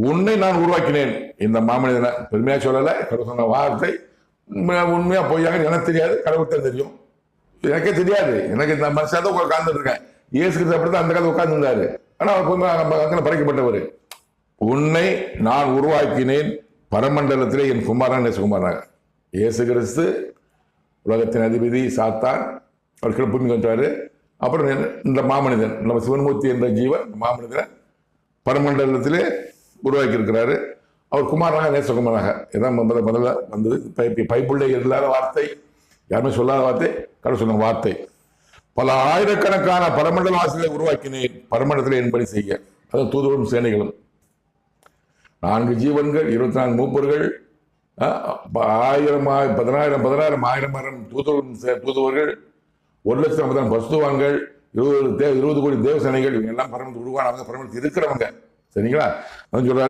உன்னை நான் உருவாக்கினேன். இந்த மாமனிதனை பெருமையா சொல்லல, கடவுள் சொன்ன வார்த்தை உண்மையா பொய்யாக எனக்கு தெரியாது, கடவுள் தான் தெரியும். எனக்கே தெரியாது. எனக்கு இந்த மனுஷன் தான் உட்கார்ந்துட்டு இருக்கேன். இயேசு கிறிஸ்து அப்படித்தான் அந்த காலத்தில் உட்கார்ந்து இருந்தாரு. ஆனா அவர் படைக்கப்பட்டவர். உன்னை நான் உருவாக்கினேன் பரமண்டலத்திலே என் குமாரன் நேசகுமாரனாக. இயேசு கிறிஸ்து உலகத்தின் அதிபதி சாத்தான் அவர் பூமி வந்தாரு. அப்புறம் இந்த மாமனிதன் நம்ம சிவன்மூர்த்தி என்ற ஜீவன் மாமனிதனை பரமண்டலத்திலே உருவாக்கி இருக்கிறாரு. அவர் குமாரனாக நேசகுமாராக. இதான் முதல்ல வந்தது. பைபிள்ல இல்லாத வார்த்தை, யாருமே சொல்லாத வார்த்தை, கடவுள் சொன்ன வார்த்தை. பல ஆயிரக்கணக்கான பரமண்டல வாசிகளை உருவாக்கினேன் பரமண்டலத்தில் என்படி செய்ய. அது தூதுவரும் சேனைகளும் 4 ஜீவன்கள், 24 மூப்பர்கள், 1000 10,000 10,000 தூதுவர்கள், 1,50,000 பசுவான்கள், 20 கோடி தேவசேனைகள், இவங்க எல்லாம் பரமண்டலத்தில் உருவானவங்க, பரமண்டலத்தில் இருக்கிறவங்க. சரிங்களா? சொல்றாரு